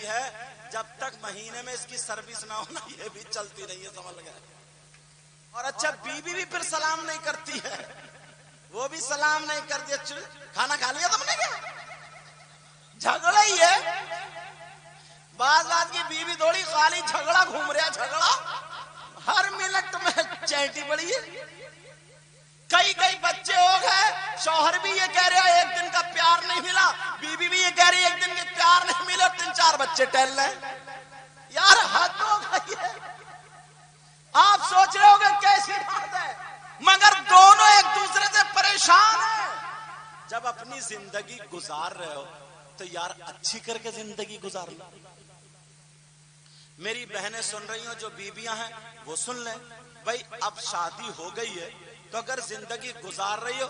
ہے جب تک مہینے میں اس کی سروس نہ ہونا یہ بھی چلتی نہیں ہے، سمجھ گئے؟ اور اچھا بیوی بھی پھر سلام نہیں کرتی ہے، وہ بھی سلام نہیں کرتی ہے، کھانا کھا لیا تم نے کیا؟ جھگڑا ہی ہے۔ بعض بات کی بیوی تھوڑی خالی جھگڑا گھوم رہا، جھگڑا ہر منٹ میں چینٹی پڑی ہے۔ کئی بچے ہو گئے، شوہر بھی یہ کہہ رہا ہے ایک دن کا پیار نہیں ملا، بیوی بھی یہ کہہ رہی ہے ایک دن کے پیار نہیں ملا، 3-4 بچے ٹہل رہے ہیں۔ یار حد ہو گئی ہے۔ آپ سوچ رہے ہو گے کیسی بات ہے، مگر دونوں ایک دوسرے سے پریشان ہیں۔ جب اپنی زندگی گزار رہے ہو تو یار اچھی کر کے زندگی گزار لو۔ میری بہنیں سن رہی ہوں جو بیویاں ہیں وہ سن لیں، بھائی اب شادی ہو گئی ہے تو اگر زندگی گزار رہی ہو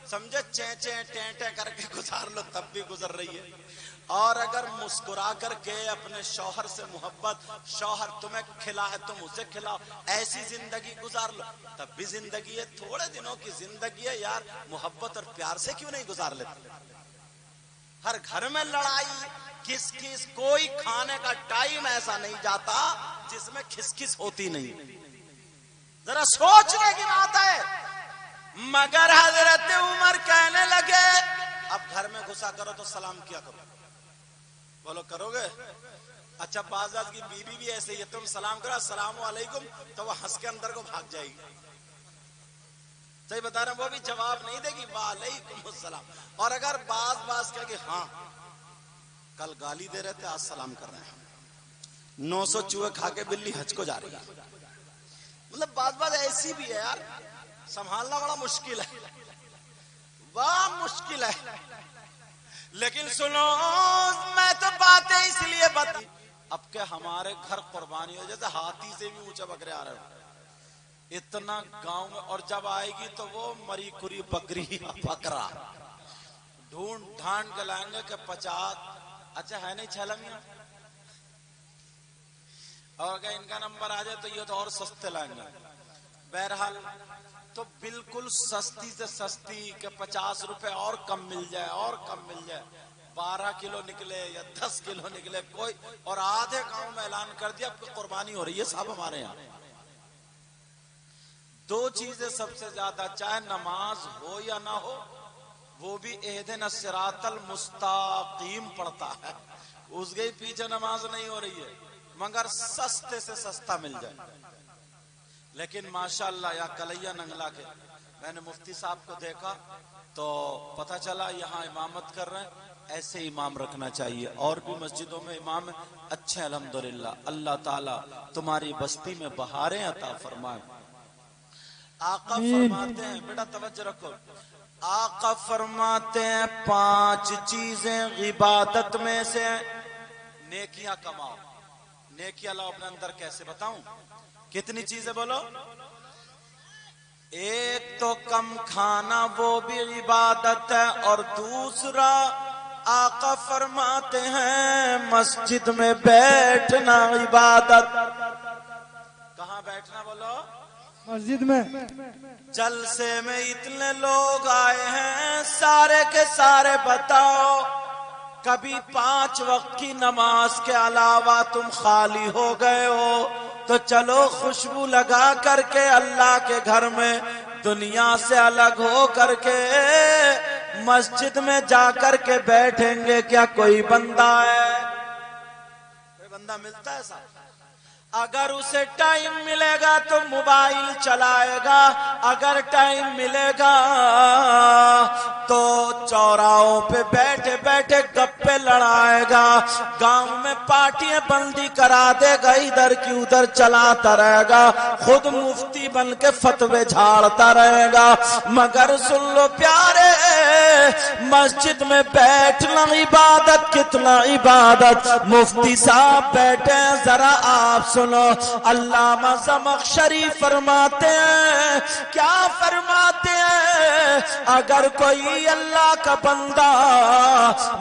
سمجھے چیں ٹیں کر کے گزار لو، تب بھی گزر رہی ہے۔ اور اگر مسکرا کر کے اپنے شوہر سے محبت، شوہر تمہیں کھلائے تم اسے کھلاؤ، ایسی زندگی گزار لو، تب بھی زندگی ہے۔ تھوڑے دنوں کی زندگی ہے یار، محبت اور پیار سے کیوں نہیں گزار لیتے؟ ہر گھر میں لڑائی کس کوئی کھانے کا ٹائم ایسا نہیں جاتا جس میں کھس ہوتی نہیں۔ ذرا سوچنے کی بات ہے۔ مگر حضرت عمر کہنے لگے اب گھر میں گھسا کرو تو سلام کیا کرو، بولو کرو گے؟ اچھا بعض کی بیوی بھی ایسے ہی ہے، تم سلام کرو السلام علیکم تو وہ ہنس کے اندر کو بھاگ جائے گی، صحیح بتا رہا ہوں، وہ بھی جواب نہیں دے گی وعلیکم السلام۔ اور اگر بعض کہے کہ ہاں کل گالی دے رہے تھے آج سلام کر رہے ہیں، 900 چوہے کھا کے بلی حج کو جا رہی ہے، مطلب بعض ایسی بھی ہے یار، سنبھالنا بڑا مشکل ہے، بڑا مشکل ہے۔ لیکن سنو میں تو باتیں اس لیے بتا، اب کہ ہمارے گھر قربانی ہو جیسے ہاتھی سے بھی اونچے بکرے آ رہے ہیں اتنا گاؤں میں، اور جب آئے گی تو وہ مری کری بکری بکرا ڈھونڈ ڈھانڈ کے لائیں گے کہ 50 اچھا ہے نہیں چھلنگیاں، اور اگر ان کا نمبر آ جائے تو یہ تو اور سستے لائیں گے۔ بہرحال تو بالکل سستی سے سستی کہ 50 روپے اور کم مل جائے، اور کم مل جائے، 12 کلو نکلے یا 10 کلو نکلے کوئی، اور آدھے گاؤں میں اعلان کر دیا اب قربانی ہو رہی ہے صاحب ہمارے یہاں۔ 2 چیزیں سب سے زیادہ، چاہے نماز ہو یا نہ ہو، وہ بھی اہدنا الصراط المستقیم پڑھتا ہے، اس کے پیچھے نماز نہیں ہو رہی ہے، مگر سستے سے سستا مل جائے۔ لیکن ماشاءاللہ یا کلیا ننگلا کے میں نے مفتی صاحب کو دیکھا تو پتہ چلا یہاں امامت کر رہے ہیں، ایسے امام رکھنا چاہیے، اور بھی مسجدوں میں امام اچھے الحمدللہ۔ اللہ تعالیٰ تمہاری بستی میں بہاریں عطا فرمائے۔ آقا فرماتے ہیں، بیٹا توجہ رکھو، آقا فرماتے ہیں 5 چیزیں عبادت میں سے، نیکیاں کماؤ، نیکیاں لاؤ اپنے اندر، کیسے بتاؤں؟ کتنی چیزیں بولو؟ ایک تو کم کھانا وہ بھی عبادت ہے، اور دوسرا آقا فرماتے ہیں مسجد میں بیٹھنا عبادت۔ کہاں بیٹھنا بولو؟ مسجد میں۔ جلسے میں اتنے لوگ آئے ہیں سارے کے سارے، بتاؤ کبھی 5 وقت کی نماز کے علاوہ تم خالی ہو گئے ہو تو چلو خوشبو لگا کر کے اللہ کے گھر میں دنیا سے الگ ہو کر کے مسجد میں جا کر کے بیٹھیں گے کیا کوئی بندہ ہے؟ کوئی بندہ ملتا ہے صاحب؟ اگر اسے ٹائم ملے گا تو موبائل چلائے گا، اگر ٹائم ملے گا تو چوراہوں پہ بیٹھے بیٹھے گپے لڑائے گا، گاؤں میں پارٹیاں بندی کرا دے گا، ادھر کی ادھر چلاتا رہے گا، خود مفتی بن کے فتوے جھاڑتا رہے گا۔ مگر سن لو پیارے، مسجد میں بیٹھنا عبادت، کتنا عبادت۔ مفتی صاحب بیٹھے ہیں، ذرا آپ سنو، علامہ زمخشری فرماتے ہیں، کیا فرماتے ہیں؟ اگر کوئی اللہ کا بندہ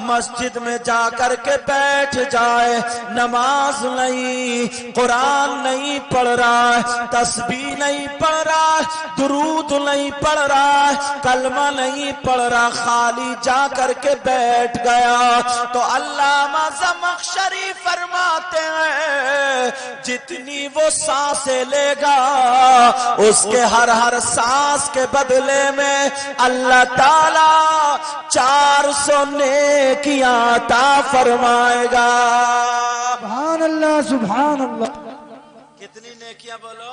مسجد میں جا کر کے بیٹھ جائے، نماز نہیں، قرآن نہیں پڑھ رہا ہے، تسبیح نہیں نہیں پڑھ رہا، درود نہیں پڑھ رہا، کلمہ نہیں پڑھ رہا، خالی جا کر کے بیٹھ گیا، تو علامہ زمخشری فرماتے ہیں جتنی وہ سانسیں لے گا اس کے ہر سانس کے بدلے میں اللہ تعالی 400 نیکیاں عطا فرمائے گا۔ سبحان اللہ سبحان اللہ۔ کتنی نیکیاں بولو؟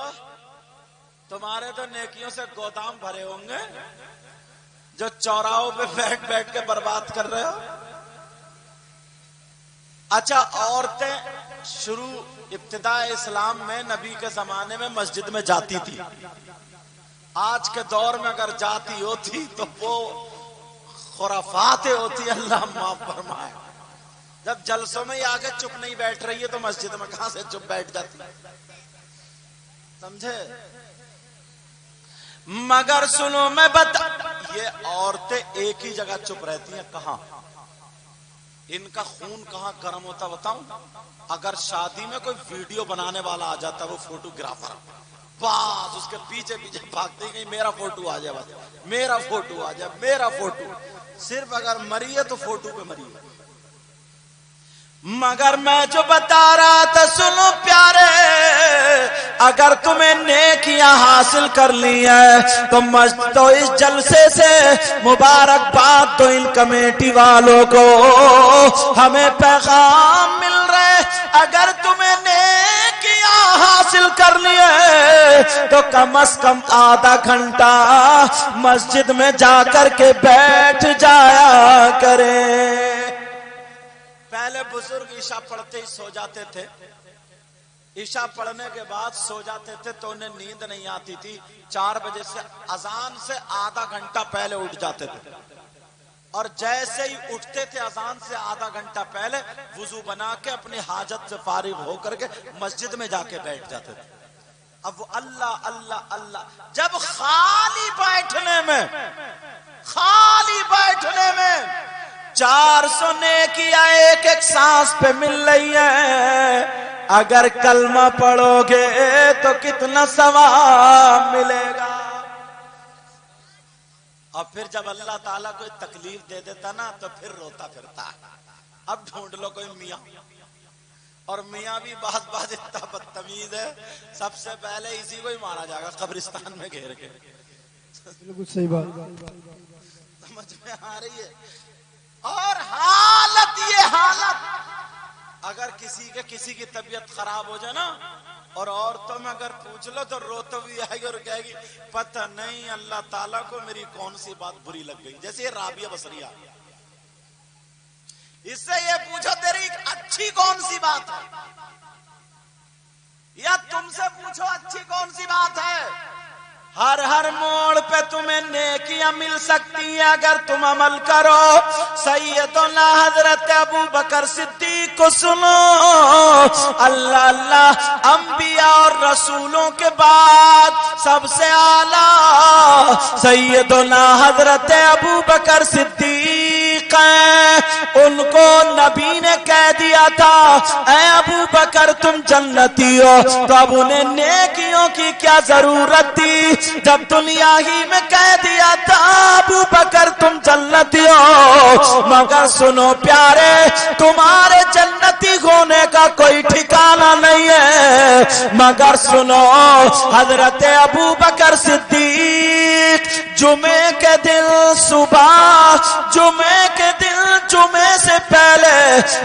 تمہارے تو نیکیوں سے گودام بھرے ہوں گے جو چوراہوں پہ بیٹھ بیٹھ کے برباد کر رہے ہو۔ اچھا، عورتیں ابتداء اسلام میں نبی کے زمانے میں مسجد میں جاتی تھی، آج کے دور میں اگر جاتی ہوتی تو وہ خرافات ہوتی، اللہ معاف فرمائے۔ جب جلسوں میں ہی آگے چپ نہیں بیٹھ رہی ہے تو مسجد میں کہاں سے چپ بیٹھ جاتی، سمجھے؟ مگر سنو میں یہ عورتیں ایک ہی جگہ چپ رہتی ہیں، کہاں؟ ان کا خون کہاں گرم ہوتا بتاؤں؟ اگر شادی میں کوئی ویڈیو بنانے والا آ جاتا، وہ فوٹوگرافر، بس اس کے پیچھے پیچھے بھاگتے ہیں، میرا فوٹو آ جائے، بس میرا فوٹو آ جائے، میرا فوٹو۔ صرف اگر مری ہے تو فوٹو پہ مری ہے۔ مگر میں جو بتا رہا تھا سنو پیارے، اگر تمہیں نیکیاں حاصل کر لی ہے تو اس جلسے سے مبارکباد تو ان کمیٹی والوں کو ہمیں پیغام مل رہے، اگر تمہیں نیکیاں حاصل کر لی ہے تو کم از کم آدھا گھنٹہ مسجد میں جا کر کے بیٹھ جایا کریں۔ پہلے بزرگ عشاء پڑھتے ہی سو جاتے تھے، عشاء پڑھنے کے بعد سو جاتے تھے تو انہیں نیند نہیں آتی تھی، 4 بجے سے اذان سے آدھا گھنٹہ پہلے اٹھ جاتے تھے، اور جیسے ہی اٹھتے تھے اذان سے آدھا گھنٹہ پہلے وضو بنا کے اپنی حاجت سے فارغ ہو کر کے مسجد میں جا کے بیٹھ جاتے تھے۔ اب وہ اللہ اللہ اللہ، جب خالی بیٹھنے میں 400 نیکیاں ایک ایک سانس پہ مل رہی ہے، اگر کلمہ پڑھو گے تو کتنا ثواب ملے گا۔ اور پھر جب اللہ تعالیٰ کوئی تکلیف دے دیتا نا تو پھر روتا پھرتا۔ اب ڈھونڈ لو کوئی میاں، اور میاں بھی بعض اتنا بدتمیز ہے، سب سے پہلے اسی کو ہی مارا جائے گا قبرستان میں گھیر کے۔ بالکل صحیح بات، سمجھ میں آ رہی ہے؟ اور حالت اگر کسی کی طبیعت خراب ہو جائے نا، اور عورتوں میں اگر پوچھ لو تو روتے ہوئی آئے گی اور کہے گی پتہ نہیں اللہ تعالیٰ کو میری کون سی بات بری لگ گئی۔ جیسے یہ رابعہ بصریہ، اس سے یہ پوچھو تیری اچھی کون سی بات ہے، یا تم سے پوچھو اچھی کون سی بات ہے۔ ہر موڑ پہ تمہیں نیکیاں مل سکتی ہیں اگر تم عمل کرو۔ سیدنا حضرت ابو بکر صدیق کو سنو، اللہ اللہ، انبیاء اور رسولوں کے بعد سب سے اعلیٰ سیدنا حضرت ابو بکر صدیق ہیں۔ ان کو نبی نے کہہ دیا تھا اے ابو بکر تم جنتی ہو، تو اب انہیں نیکیوں کی کیا ضرورت تھی جب دنیا ہی میں کہہ دیا تھا ابو بکر تم جنتی ہو۔ مگر سنو پیارے، تمہارے جنتی ہونے کا کوئی ٹھکانہ نہیں ہے، مگر سنو حضرت ابو بکر صدیق جمعے کے دن صبح، جمعے سے پہلے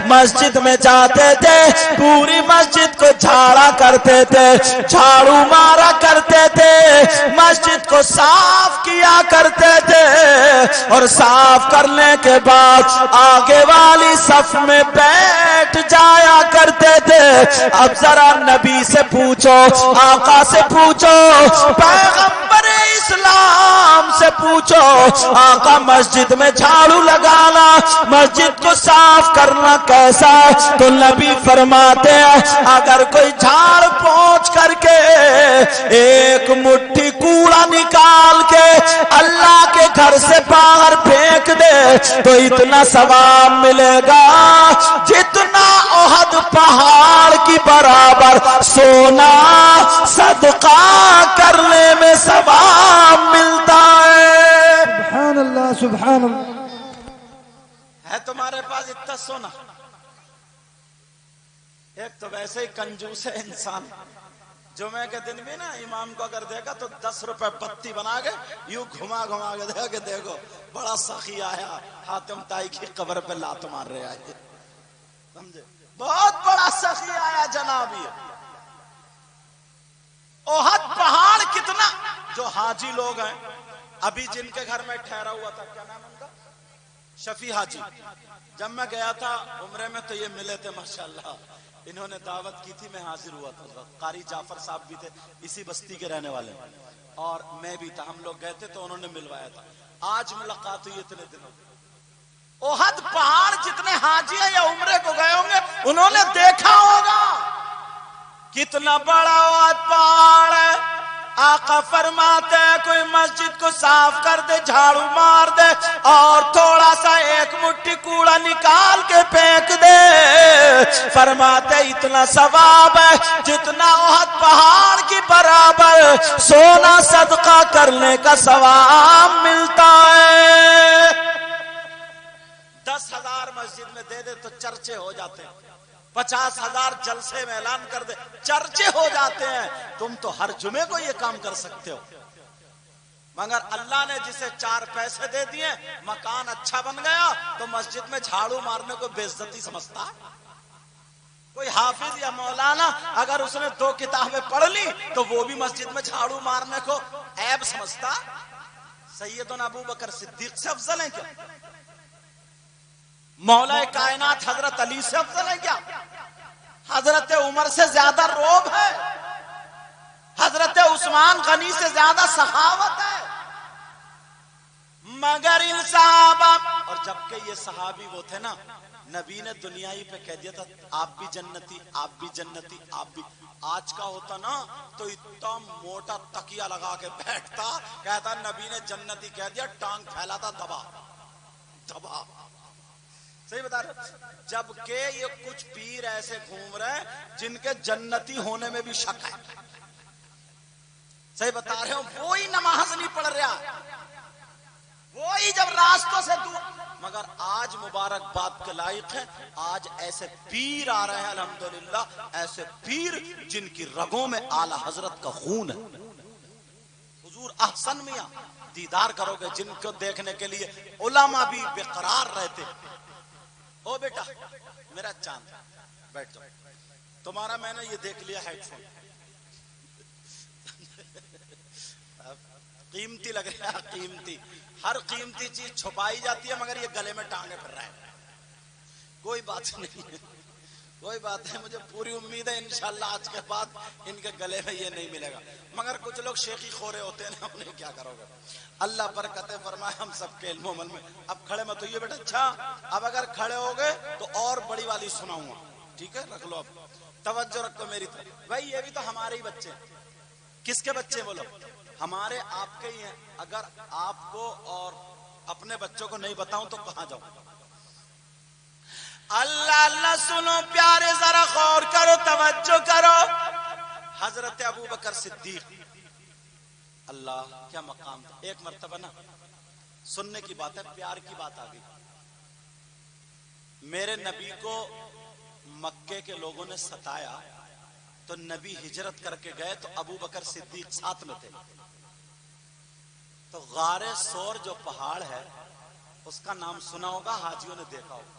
مسجد میں جاتے تھے، پوری مسجد کو جھاڑا کرتے تھے، جھاڑو مارا کرتے تھے، مسجد کو صاف کیا کرتے تھے، اور صاف کرنے کے بعد آگے والی صف میں بیٹھ جایا کرتے تھے۔ اب ذرا نبی سے پوچھو، آقا سے پوچھو، پیغمبر اسلام سے پوچھو، آقا مسجد میں جھاڑو لگانا، مسجد کو صاف کرنا کیسا ہے؟ تو نبی فرماتے ہیں اگر کوئی جھاڑ پہنچ کر کے ایک مٹھی کوڑا نکال کے اللہ کے گھر سے باہر پھینک دے تو اتنا ثواب ملے گا جتنا احد پہاڑ کی کی برابر سونا صدقہ کرنے میں ثواب ملتا ہے. سبحان اللہ سبحان اللہ. ہے تمہارے پاس اتنا سونا؟ ایک تو ویسے ہی کنجوس ہے انسان. جمعے کے دن بھی نا امام کو اگر دیکھا تو 10 روپے بتی بنا کے یوں گھما گھما کے دے کے دیکھو بڑا سخی آیا حاتم تائی کی قبر پہ لات مار رہے آئے. سمجھے؟ بہت بڑا سخی آیا جناب. یہ احد پہاڑ کتنا. جو حاجی لوگ ہیں ابھی جن کے گھر میں ٹھہرا ہوا تھا, کیا نام ان کا, شفیع حاجی. جب میں گیا تھا عمرے میں تو یہ ملے تھے ماشاءاللہ. انہوں نے دعوت کی تھی, میں حاضر ہوا تھا. قاری جعفر صاحب بھی تھے, اسی بستی کے رہنے والے, اور میں بھی تھا. ہم لوگ گئے تھے تو انہوں نے ملوایا تھا. آج ملاقات ہوئی اتنے دنوں. احد پہاڑ جتنے حاجی ہیں یا عمرے کو گئے ہوں گے انہوں نے دیکھا ہوگا کتنا بڑا احد پہاڑ ہے. آقا فرماتے ہیں کوئی مسجد کو صاف کر دے, جھاڑو مار دے اور تھوڑا سا ایک مٹھی کوڑا نکال کے پھینک دے, فرماتے اتنا ثواب ہے جتنا احد پہاڑ کی برابر سونا صدقہ کرنے کا ثواب ملتا ہے. 10,000 مسجد میں دے دے تو چرچے ہو جاتے ہیں. 50,000 جلسے میں اعلان کر دے چرچے ہو جاتے ہیں. تم تو ہر جمعے کو یہ کام کر سکتے ہو, مگر اللہ نے جسے 4 پیسے دے دیے, مکان اچھا بن گیا تو مسجد میں جھاڑو مارنے کو بے عزتی سمجھتا. کوئی حافظ یا مولانا اگر اس نے 2 کتابیں پڑھ لی تو وہ بھی مسجد میں جھاڑو مارنے کو عیب سمجھتا. سیدنا ابو بکر صدیق سے افضل ہیں کیا؟ مولا کائنات حضرت علی سے افضل ہے کیا؟ حضرت عمر سے زیادہ روب ہے, حضرت عثمان غنی سے زیادہ سخاوت ہے. مگر ان صحابہ, اور جبکہ یہ صحابی وہ تھے نا, نبی نے دنیائی پہ کہہ دیا تھا آپ بھی جنتی, آپ بھی جنتی, آپ بھی. آج کا ہوتا نا تو اتنا موٹا تکیہ لگا کے بیٹھتا, کہتا نبی نے جنتی کہہ دیا, ٹانگ پھیلاتا دبا دبا. صحیح بتا رہے. جبکہ یہ کچھ پیر ایسے گھوم رہے ہیں جن کے جنتی ہونے میں بھی شک ہے. صحیح بتا رہے ہو. وہی نماز نہیں پڑھ رہا, وہی جب راستوں سے دور. مگر آج مبارکباد کے لائق ہے, آج ایسے پیر آ رہے ہیں الحمدللہ, ایسے پیر جن کی رگوں میں اعلی حضرت کا خون ہے. حضور احسن میاں دیدار کرو گے جن کو دیکھنے کے لیے علماء بھی بے قرار رہتے. او بیٹا میرا چاند بیٹھ جاؤ, تمہارا میں نے یہ دیکھ لیا ہیڈ فون, قیمتی لگ رہا ہے, قیمتی. ہر قیمتی چیز چھپائی جاتی ہے مگر یہ گلے میں ٹانگے پھر رہا ہے. کوئی بات نہیں ہے, کوئی بات ہے. مجھے پوری امید ہے انشاءاللہ آج کے بعد ان کے گلے میں یہ نہیں ملے گا. مگر کچھ لوگ شیخی خورے ہوتے ہیں نا, انہیں کیا کرو گے. اللہ برکتیں فرمائے ہم سب کے علم و عمل میں. اب کھڑے میں تو یہ بیٹا, اچھا اب اگر کھڑے ہو گئے تو اور بڑی والی سناؤں گا, ٹھیک ہے, رکھ لو. اب توجہ رکھو میری طرف. بھائی یہ بھی تو ہمارے ہی بچے ہیں. کس کے بچے بولو؟ ہمارے آپ کے ہی ہیں. اگر آپ کو اور اپنے بچوں کو نہیں بتاؤں تو کہاں جاؤں. اللہ اللہ سنو پیارے, ذرا غور کرو, توجہ کرو. حضرت ابو بکر صدیق, اللہ کیا مقام تھا. ایک مرتبہ نا سننے کی بات ہے, پیار کی بات آ گئی. میرے نبی کو مکے کے لوگوں نے ستایا تو نبی ہجرت کر کے گئے تو ابو بکر صدیق ساتھ میں تھے. تو غار سور جو پہاڑ ہے اس کا نام سنا ہوگا, حاجیوں نے دیکھا ہوگا.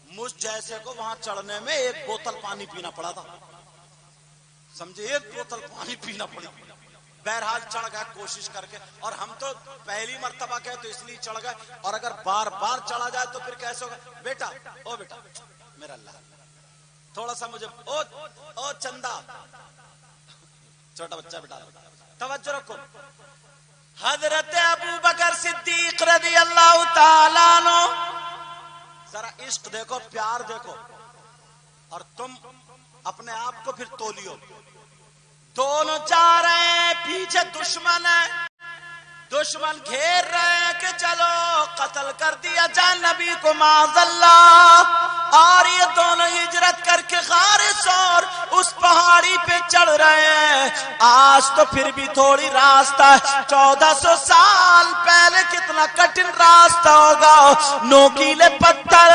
مجھ جیسے کو وہاں چڑھنے میں 1 بوتل پانی پینا پڑا تھا. سمجھے, 1 بوتل پانی پینا پڑی. بہرحال چڑھ گئے کوشش کر کے, اور ہم تو پہلی مرتبہ گئے تو اس لیے چڑھ گئے, اور اگر بار بار چڑھا جائے تو پھر کیسے ہوگا. بیٹا, او بیٹا میرا اللہ, تھوڑا سا مجھے, او چندہ, چھوٹا بچہ بیٹا, توجہ رکھو. حضرت ابو بکر صدیق رضی اللہ تعالیٰ عنہ, ذرا عشق دیکھو, پیار دیکھو, اور تم اپنے آپ کو پھر تولیو. دونوں جا رہے ہیں, پیچھے دشمن ہے, دشمن گھیر رہے ہیں کہ چلو قتل کر دیا جائے نبی کو معاذ اللہ. اور یہ دونوں ہجرت کر کے غار ثور اس پہاڑی پہ چڑھ رہے ہیں. آج تو پھر بھی تھوڑی راستہ ہے, 1400 سال پہلے کتنا کٹن راستہ ہوگا. نوکیلے پتھر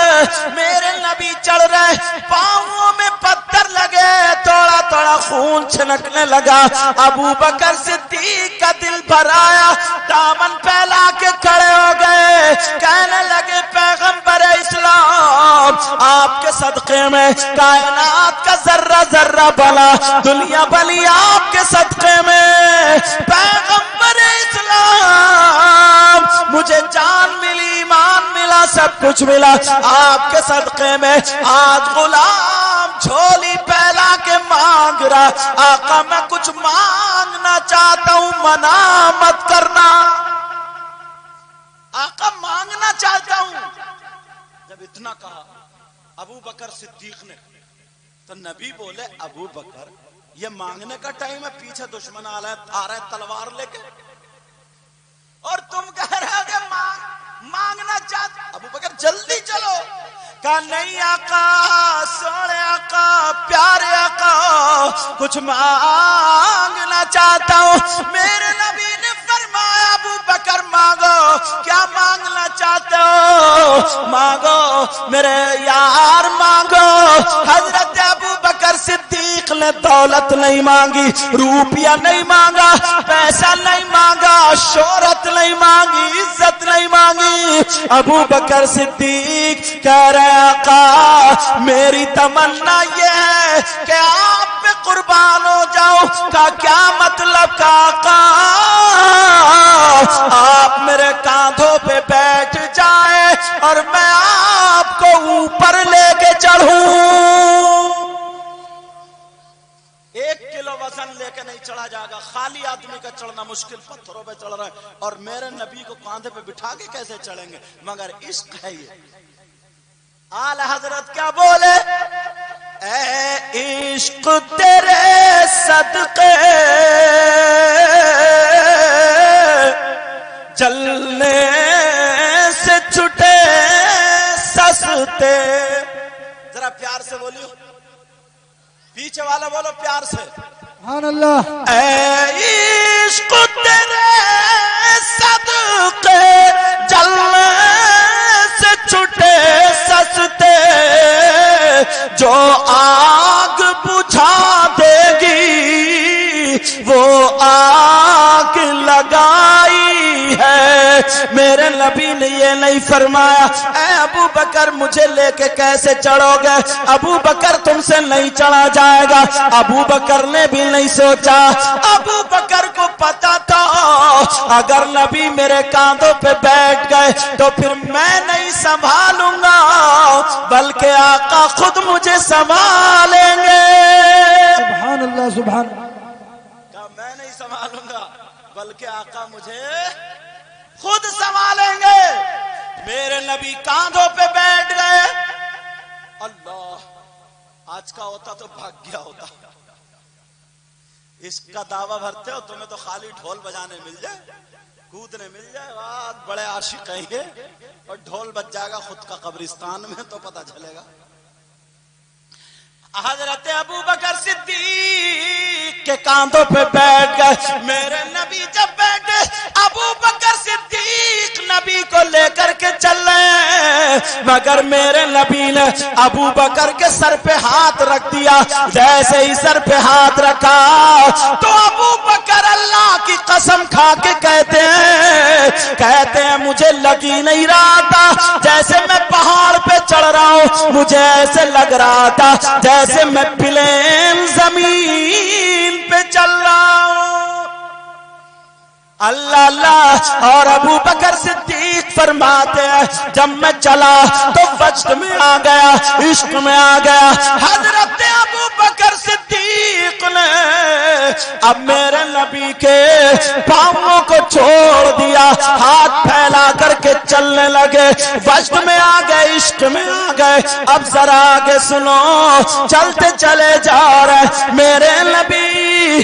میرے نبی چڑھ رہے, پاؤں میں پتھر لگے, تھوڑا تھوڑا خون چھنکنے لگا. ابو بکر صدیق کا دل بھر آیا, دامن پھیلا کے کھڑے ہو گئے, کہنے لگے پیغمبر اسلام آپ کے صدقے میں کائنات کا ذرہ ذرہ بلا, دنیا بلی آپ کے صدقے میں. پیغمبر اسلام مجھے جان ملی, ایمان ملا, سب کچھ ملا آپ کے صدقے میں. آج غلام جھولی پھیلا کے مانگ رہا, آقا میں کچھ مانگنا چاہتا ہوں, منع مت کرنا. آقا مانگنا چاہتا ہوں. جب اتنا کہا ابو بکر صدیق نے, تو نبی بولے ابو بکر یہ مانگنے کا ٹائم ہے, پیچھے دشمن آ رہا ہے تلوار لے کے, اور تم کہہ رہے ہو کہ مانگنا چاہتے. ابو بکر جلدی چلو. کہا نہیں آقا, سوڑے آقا, پیارے آقا, کچھ مانگنا چاہتا ہوں. میرے نبی نے فرمایا ابو بکر مانگو. کیا مانگنا چاہتے ہو؟ مانگو میرے یار, مانگو. حضرت ابو بکر صدیق نے دولت نہیں مانگی, روپیہ نہیں مانگا, پیسہ نہیں مانگا, شہرت نہیں مانگی, عزت نہیں مانگی. ابو بکر صدیق کہہ رہے آقا میری تمنا یہ ہے کہ آپ پہ قربان ہو جاؤ. کا کیا مطلب؟ کا آقا آپ میرے کاندھوں پہ بیٹھ جائے اور میں آپ کو اوپر لے کے چڑھوں. 1 کلو وزن لے کے نہیں چڑھا جائے گا, خالی آدمی کا چڑھنا مشکل, پتھروں پہ چڑھ رہا ہے, اور میرے نبی کو کاندھے پہ بٹھا کے کیسے چڑھیں گے؟ مگر عشق ہے یہ. آل حضرت کیا بولے, اے عشق تیرے صدقے جلنے سے چھٹے سستے. ذرا پیار سے بولیو, پیچھے والا بولو پیار سے, سبحان اللہ. اے عشق تیرے صدقے جلنے سے چھٹے سستے, جو آگ بجھا دے گی وہ آگ لگائی ہے. میرے نبی نے یہ نہیں فرمایا اے ابو بکر مجھے لے کے کیسے چڑھو گے, ابو بکر تم سے نہیں چڑھا جائے گا. ابو بکر نے بھی نہیں سوچا, ابو بکر کو پتا تھا اگر نبی میرے کاندھوں پہ بیٹھ گئے تو پھر میں نہیں سنبھالوں گا, بلکہ آقا خود مجھے سنبھالیں گے. سبحان اللہ, سبحان اللہ. میں نہیں سنبھالوں گا بلکہ آقا مجھے خود سنبھالیں گے. میرے نبی کاندھوں پہ بیٹھ گئے. اللہ, آج کا ہوتا تو بھاگ گیا ہوتا. اس کا دعویٰ بھرتے ہو تمہیں تو خالی ڈھول بجانے مل جائے, کودنے مل جائے, بات بڑے عاشق ہیں یہ, اور ڈھول بج جائے گا خود کا قبرستان میں تو پتہ چلے گا. حضرت ابو بکر صدیق کے کاندھوں پہ بیٹھ گئے. میرے نبی جب بیٹھے, ابو بکر صدیق نبی کو لے کر کے چل رہے ہیں, مگر میرے نبی نے ابو بکر کے سر پہ ہاتھ رکھ دیا. جیسے ہی سر پہ ہاتھ رکھا تو ابو بکر اللہ کی قسم کھا کے کہتے ہیں مجھے لگ ہی نہیں رہا تھا جیسے میں پہاڑ پہ چڑھ رہا ہوں, مجھے ایسے لگ رہا تھا جیسے میں پلین زمین پہ چل رہا ہوں. اللہ اللہ. اور ابو بکر صدیق فرماتے ہیں جب میں چلا تو وجد میں آ گیا, عشق میں آ گیا. حضرت ابو بکر صدیق نے اب میرے نبی کے پاؤں کو چھوڑ دیا, ہاتھ پھیلا کر کے چلنے لگے. وجد میں آ گئے, عشق میں آ گئے. اب ذرا آگے سنو, چلتے چلے جا رہے. میرے نبی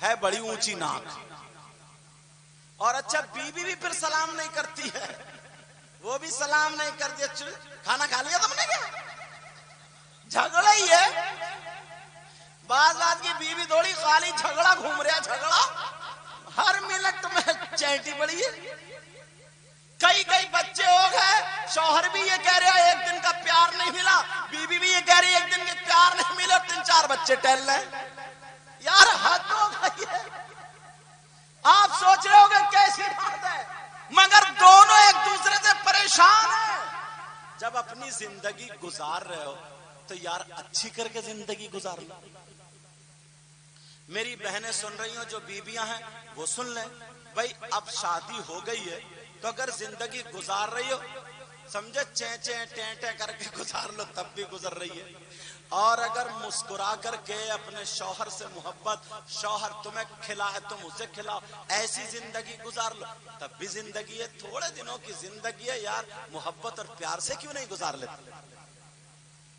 ہے بڑی اونچی ناک، اور اچھا بیوی بھی پھر سلام نہیں کرتی ہے، وہ بھی سلام نہیں کرتی ہے، کھانا کھا لیا تم نے کیا؟ جھگڑا ہی ہے. بعض رات کی بیوی تھوڑی خالی جھگڑا گھوم رہا، جھگڑا ہر منٹ میں چینٹی پڑی ہے. کئی بچے ہو گئے، شوہر بھی یہ کہہ رہا ہے ایک دن کا پیار نہیں ملا، بیوی بھی یہ کہہ رہی ہے ایک دن کے پیار نہیں ملا، 3-4 بچے ٹہل رہے. یار حد ہو گئی ہے. آپ سوچ رہے ہو گے کیسی بات ہے، مگر دونوں ایک دوسرے سے پریشان ہیں. جب اپنی زندگی گزار رہے ہو تو یار اچھی کر کے زندگی گزار لو. میری بہنیں سن رہی ہوں جو بیویاں ہیں وہ سن لیں. بھائی اب شادی ہو گئی ہے تو اگر زندگی گزار رہی ہو سمجھے چیں ٹیں کر کے گزار لو تب بھی گزر رہی ہے. اور اگر مسکرا کر کے اپنے شوہر سے محبت، شوہر تمہیں کھلائے تم اسے کھلاؤ، ایسی زندگی گزار لو تب بھی زندگی ہے. تھوڑے دنوں کی زندگی ہے یار، محبت اور پیار سے کیوں نہیں گزار لیتے؟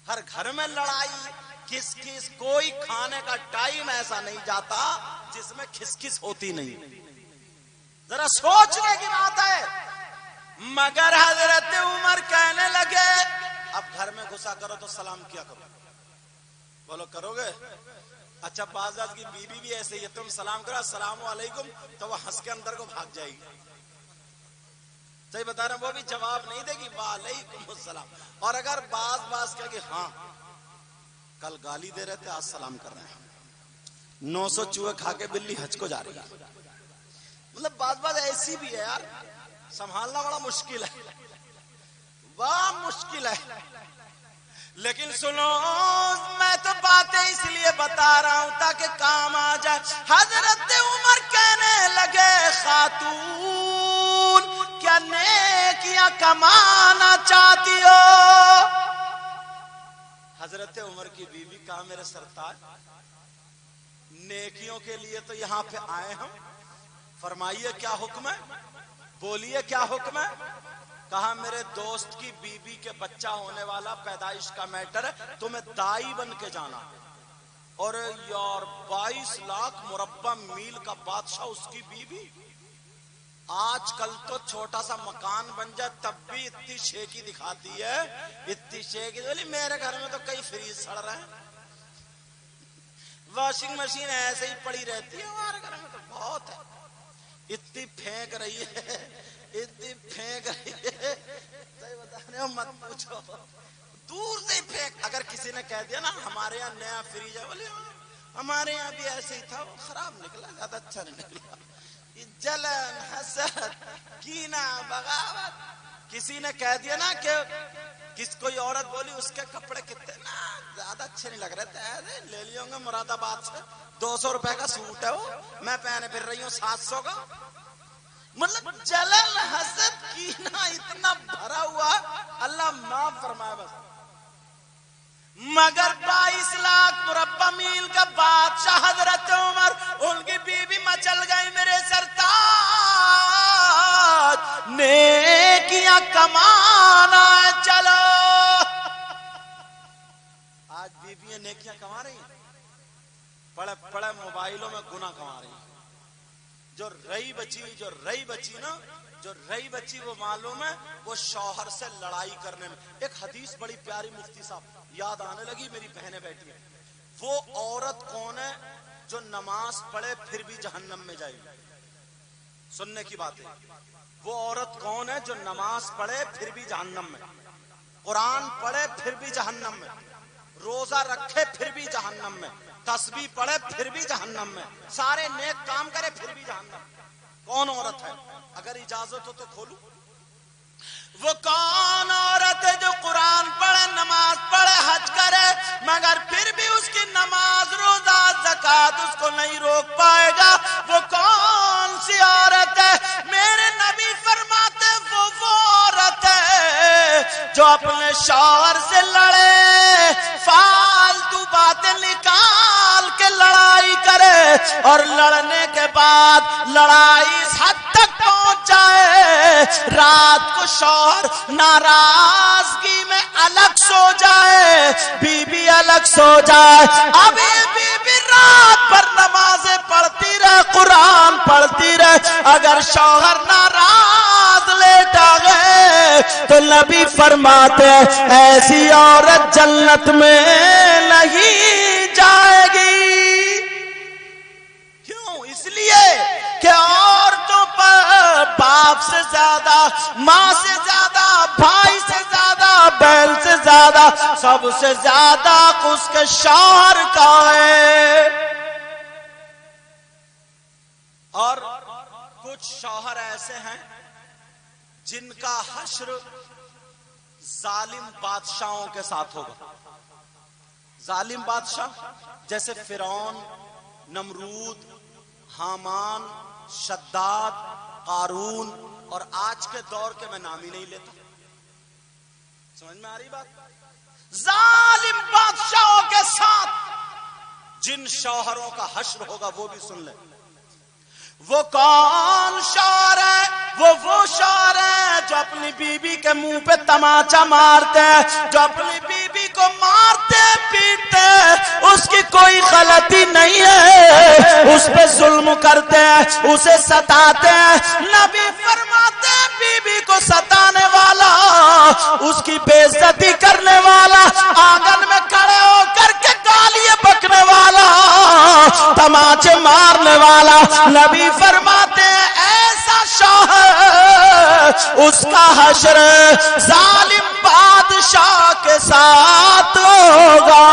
ہر گھر میں لڑائی کس کوئی کھانے کا ٹائم ایسا نہیں جاتا جس میں کھس ہوتی نہیں. ذرا سوچنے کی بات ہے. مگر حضرت عمر کہنے لگے اب گھر میں گھسا کرو تو سلام کیا کرو. بولو کرو گے؟ اچھا بعض کی بیوی بھی ایسے ہی ہے، تم سلام کرو السلام علیکم تو وہ ہنس کے اندر کو بھاگ جائے گی. صحیح بتا رہا ہوں، وہ بھی جواب نہیں دے گی وعلیکم السلام. اور اگر بعض کہے گی ہاں کل گالی دے رہے تھے آج سلام کر رہے ہیں، 900 چوہے کھا کے بلی حج کو جا رہی ہے. مطلب بعض ایسی بھی ہے یار، سنبھالنا بڑا مشکل ہے، بڑا مشکل ہے. لیکن سنو میں تو باتیں اس لیے بتا رہا ہوں تاکہ کام آ جائے. حضرت عمر کہنے لگے خاتون کیا نیکیاں کمانا چاہتی ہو؟ حضرت عمر کی بیوی کہا میرے سرتاج نیکیوں کے لیے تو یہاں پہ آئے ہم، فرمائیے کیا حکم ہے، بولیے کیا حکم ہے. کہا میرے دوست کی بیوی کے بچہ ہونے والا پیدائش کا میٹر ہے، تمہیں دائی بن کے جانا. اور یار 22 لاکھ مربع میل کا بادشاہ اس کی بیوی. آج کل تو چھوٹا سا مکان بن جائے تب بھی اتنی شیکی دکھاتی ہے، اتنی شیکی. بولی میرے گھر میں تو کئی فریز سڑ رہے ہیں، واشنگ مشین ایسے ہی پڑی رہتی ہے، ہمارے گھر میں تو بہت ہے. اتنی پھینک رہی ہے، اتنی پھینک رہی ہے، صحیح بتا رہے ہو مت پوچھو، دور سے ہی پھینک. اگر کسی نے کہہ دیا نا ہمارے یہاں نیا فریج ہے، بولے ہمارے یہاں بھی ایسے ہی تھا، وہ خراب نکلا، زیادہ اچھا نہیں نکلا. جلن، حسد، کینہ، بغاوت. کسی نے کہہ دیا نا کہ کوئی عورت بولی اس کے کپڑے کتنے نا زیادہ اچھے نہیں لگ رہے تھے، لے لیوں گے مراد آباد سے، 200 روپے کا سوٹ ہے وہ، میں پہنے پھر رہی ہوں 700 کا. مطلب جلن، حسد، کینہ اتنا بھرا ہوا، اللہ معاف فرمائے بس. مگر 22 لاکھ مربع میل کا بادشاہ حضرت عمر، ان کی بیوی مچل گئی میرے سرتاج نیکیاں کمانا ہے چلو. آج بیویاں نیکیاں کما رہی ہیں، پڑے موبائلوں میں گناہ کما رہی ہیں. جو رہی بچی وہ معلوم ہے وہ شوہر سے لڑائی کرنے میں. ایک حدیث بڑی پیاری مفتی صاحب یاد آنے لگی، میری بہنیں بیٹھی ہیں. وہ عورت کون ہے جو نماز پڑھے پھر بھی جہنم میں جائے گی؟ سننے کی بات ہے. وہ عورت کون ہے جو نماز پڑھے پھر بھی جہنم میں، قرآن پڑھے پھر بھی جہنم میں، روزہ رکھے پھر بھی جہنم میں، تسبیح پڑھے پھر بھی جہنم میں، سارے نیک کام کرے پھر بھی جہنم. کون عورت ہے؟ اگر اجازت ہو تو کھولوں. وہ کون عورت ہے جو قرآن پڑھے، نماز پڑھے، حج کرے، مگر پھر بھی اس کی نماز، روزہ، زکات اس کو نہیں روک پائے گا؟ وہ کون سی عورت ہے؟ میرے نبی فرماتے وہ عورت ہے جو اپنے شوہر سے لڑے، فالتو باتیں نکال کے لڑائی کرے، اور لڑنے کے بعد لڑائی اس حد تک پہنچ جائے رات کو شوہر ناراضگی میں الگ سو جائے، بیوی الگ سو جائے. اب یہ بیوی رات بھر نمازیں پڑھتی پڑھتی رہے. اگر شوہر ناراض لیٹا گئے تو نبی فرماتے ایسی عورت جنت میں نہیں جائے گی. کیوں؟ اس لیے کہ عورتوں پر باپ سے زیادہ، ماں سے زیادہ، بھائی سے زیادہ، بہن سے زیادہ، سب سے زیادہ اس کے شوہر کا ہے. اور کچھ شوہر ایسے ہیں جن کا حشر ظالم بادشاہوں کے ساتھ ہوگا. ظالم بادشاہ جیسے فرعون، نمرود، حامان، شداد، قارون، اور آج کے دور کے میں نام ہی نہیں لیتا. سمجھ میں آ رہی بات؟ ظالم بادشاہوں کے ساتھ جن شوہروں کا حشر ہوگا وہ بھی سن لیں. وہ کون شوہر ہے؟ وہ شوہر ہے جو اپنی بیوی کے منہ پہ تماچا مارتے ہیں، جو اپنی بیوی کو مارتے پیٹتے ہیں، اس کی کوئی غلطی نہیں ہے، اس پہ ظلم کرتے ہیں، اسے ستاتے ہیں. نبی فرماتے ہیں بیوی کو ستانے والا، اس کی بے عزتی کرنے والا، آنگن میں کھڑے ہو کر کے گالیاں بکنے والا، تماچے مارنے والا، نبی فرماتے ہیں ایسا شوہر اس کا حشر ظالم بادشاہ کے ساتھ ہوگا.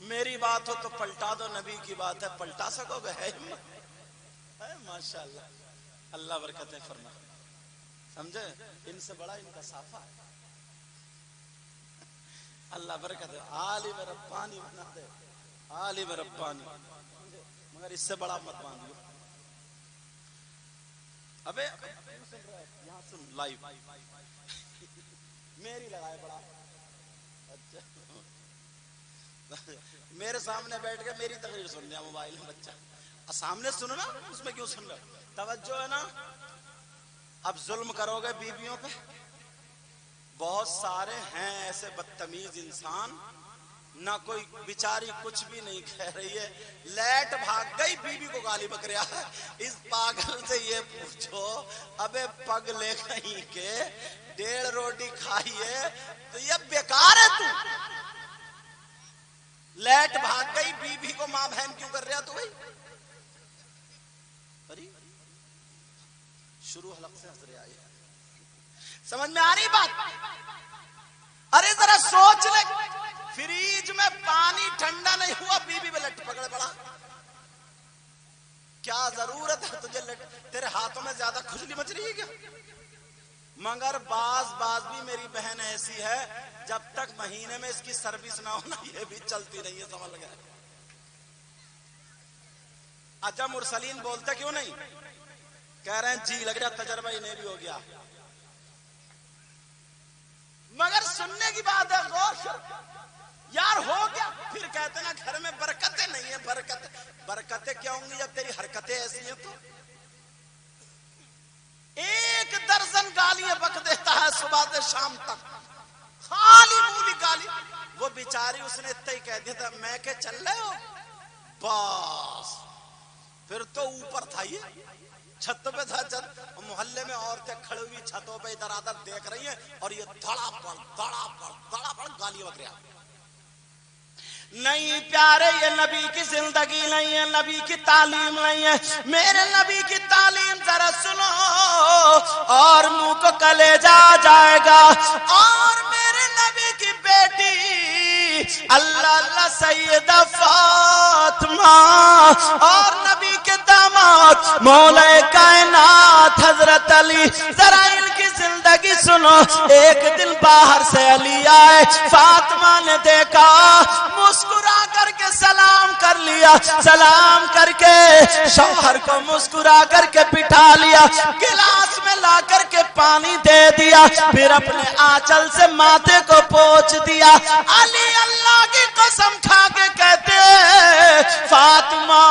میری بات ہو تو پلٹا دو، نبی کی بات ہے پلٹا سکو گے؟ ہے ماشاءاللہ، اللہ برکتیں فرمائے. سمجھے؟ ان سے بڑا ان کا صافہ ہے. اللہ برکت ہے. عالم ربانی بنا دے، عالم ربانی، مگر اس سے بڑا مت مان لو. ابے یہاں سن لائیو میری لڑائی بڑا. اچھا میرے سامنے بیٹھ کے میری تقریر سن لیا موبائل میں. بچہ سامنے سنو نا، اس میں کیوں سن رہے ہو؟ توجہ ہے نا. اب ظلم کرو گے بیویوں پہ. بہت سارے ہیں ایسے بدتمیز انسان، نہ کوئی بیچاری کچھ بھی نہیں کہہ رہی ہے، لیٹ بھاگ گئی بیوی کو گالی بک رہا ہے. اس پاگل سے یہ پوچھو ابے پگ لے کہیں کے 1.5 روٹی کھائیے تو یہ بیکار ہے. تو لیٹ بھاگ گئی بیوی کو ماں بہن کیوں کر رہا تو بھائی؟ شروع حلق سے ہنس رہے آئے. سمجھ میں آ رہی بات؟ ارے ذرا سوچ لے، فریج میں پانی ٹھنڈا نہیں ہوا، بیوی میں لٹ پکڑ پڑا. کیا ضرورت ہے تجھے تیرے ہاتھوں میں زیادہ کھجلی مچ رہی ہے کیا؟ مگر بعض بھی میری بہن ایسی ہے جب تک مہینے میں اس کی سروس نہ ہونا یہ بھی چلتی نہیں ہے. سمجھ گئے؟ اچھا مرسلین بولتے کیوں نہیں؟ کہہ رہے ہیں جی لگ رہا تجربہ انہیں بھی ہو گیا. مگر سننے کی بات ہے، غور یار ہو گیا. پھر کہتے نا گھر میں برکتیں نہیں ہیں. برکتیں کیا ہوں گی جب تیری حرکتیں ایسی ہیں؟ تو 1 درجن گالیاں بک دیتا ہے صبح سے شام تک، خالی مولی گالی. وہ بیچاری اس نے اتنا ہی کہہ دیا تھا میں کہ چل رہے ہو بس. پھر تو اوپر تھا، یہ چھت پہ تھا. محلے میں عورتیں کھڑی ہوئی چھتوں پہ ادھر ادھر دیکھ رہی ہیں اور یہ دھڑا پڑ گالیاں بک رہا. نہیں پیارے، یہ نبی کی زندگی نہیں ہے، نبی کی تعلیم نہیں ہے. میرے نبی کی تعلیم ذرا سنو اور منہ کو کلیجہ جائے گا. اور میرے نبی کی بیٹی اللہ سیدہ فاطمہ اور نبی کے داماد مولا کائنات حضرت علی، ذرا ان کی زندگی سنو. ایک دن باہر سے علی آئے، فاطمہ نے دیکھا، مسکرا کر کے سلام کر لیا، سلام کر کے شوہر کو مسکرا کر کے بٹھا لیا، گلاس میں لا کر کے پانی دے دیا، پھر اپنے آنچل سے ماتھے کو پوچھ دیا. علی اللہ کی قسم کھا کے کہتے فاطمہ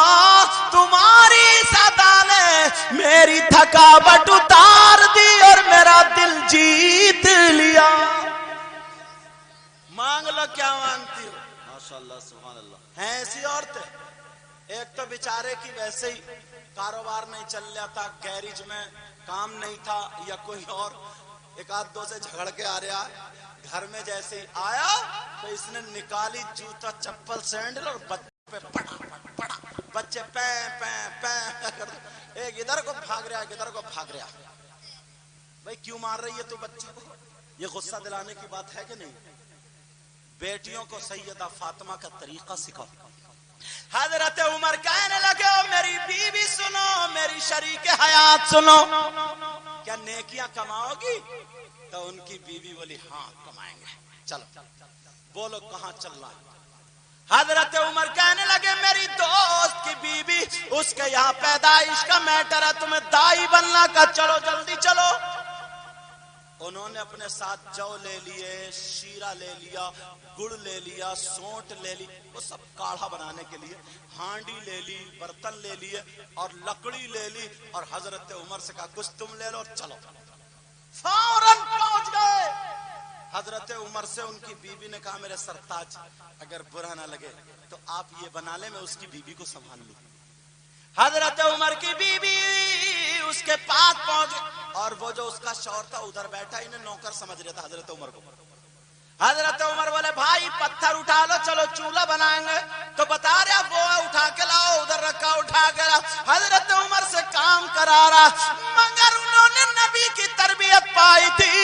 تمہاری صدا نے میری تھکاوٹ اتار دی اور میرا دل جیت لیا. مانگ لو کیا مانگتی ہو. ماشاءاللہ سبحان اللہ. ہیں ایسی عورتیں، ایک تو بیچارے کی ویسے ہی کاروبار نہیں چل رہا تھا, گیریج میں کام نہیں تھا یا کوئی اور, ایک آدھ دو سے جھگڑ کے آ رہا ہے. گھر میں جیسے ہی آیا تو اس نے نکالی جوتا چپل سینڈل اور بچے پہ پڑا, بچے پے پے پے, ایک ادھر کو بھاگ رہا ایک ادھر کو بھاگ رہا. بھائی کیوں مار رہی ہے تو بچے کو؟ یہ غصہ دلانے کی بات ہے کہ نہیں؟ بیٹیوں کو سیدہ فاطمہ کا طریقہ سکھاؤ. حضرت عمر کہنے لگے میری بیوی سنو, میری شریک حیات سنو, کیا نیکیاں کماؤ گی؟ تو ان کی بیوی بولی ہاں کمائیں گے, چلو بولو کہاں چلنا ہے؟ حضرت عمر کہنے لگے میری دوست کی بیوی, اس کے یہاں پیدائش کا میٹر ہے, تمہیں دائی بننا کا, چلو جلدی چلو. انہوں نے اپنے ساتھ جو لے لیے, شیرہ لے لیا, گڑ لے لیا, سونٹ لے لی, وہ سب کاڑھا بنانے کے لیے, ہانڈی لے لی, برتن لے لیے اور لکڑی لے لی, اور حضرت عمر سے کہا کچھ تم لے لو اور چلو. فوراً پہنچ گئے. حضرت عمر سے ان کی بیوی نے کہا میرے سرتاج اگر برا نہ لگے تو آپ یہ بنا لیں, میں اس کی بیوی کو سنبھال لوں. حضرت عمر کی بیوی اس کے پاس پہنچ گئی, اور وہ جو اس کا شوہر تھا ادھر بیٹھا, انہیں نوکر سمجھ رہا تھا حضرت عمر کو. حضرت عمر بولے بھائی پتھر اٹھا لو, چلو چولہا بنائیں گے. تو بتا رہا وہ اٹھا کے لاؤ, ادھر رکھا اٹھا کے لاؤ. حضرت عمر سے کام کرا رہا, مگر انہوں نے نبی کی تربیت پائی تھی.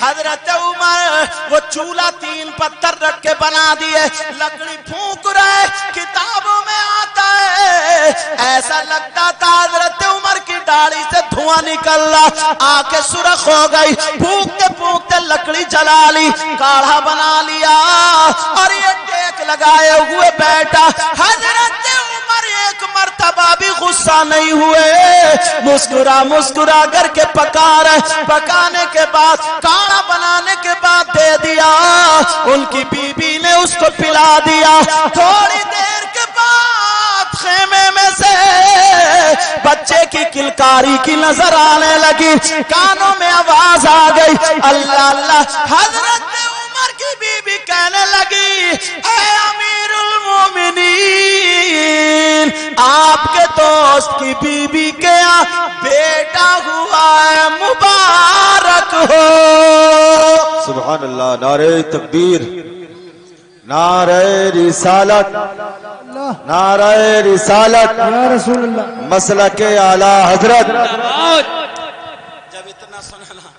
حضرت عمر وہ چولہا 3 پتھر رکھ کے بنا دیے, لکڑی پھونک رہے, کتابوں میں آتا ہے ایسا لگتا تھا حضرت عمر کی داڑھی سے دھواں نکل رہا, آنکھیں سرخ ہو گئی, پھونکتے پھونکتے لکڑی جلا لی, کاڑھا بنا لیا اور یہ ٹیک لگائے ہوئے بیٹھا. حضرت عمر ایک مرتبہ بھی غصہ نہیں ہوئے, مسکرا مسکرا کر کے پکا رہے. پکانے کے بعد کاڑھا بنانے کے بعد دے دیا, ان کی بیوی نے اس کو پلا دیا. تھوڑی دیر کے بعد خیمے میں سے بچے کی کلکاری کی نظر آنے لگی, کانوں میں آواز آ گئی اللہ اللہ. حضرت عمر کی بیوی کہنے لگی اے امیر المومنین, آپ کے دوست کی بیوی کے یہاں بیٹا ہوا ہے, مبارک ہو. سبحان اللہ. نعرہ تکبیر, نعرہ رسالت, نعرہ رسالت, یا رسول اللہ. مسلک اعلی حضرت. جب اتنا سنا نا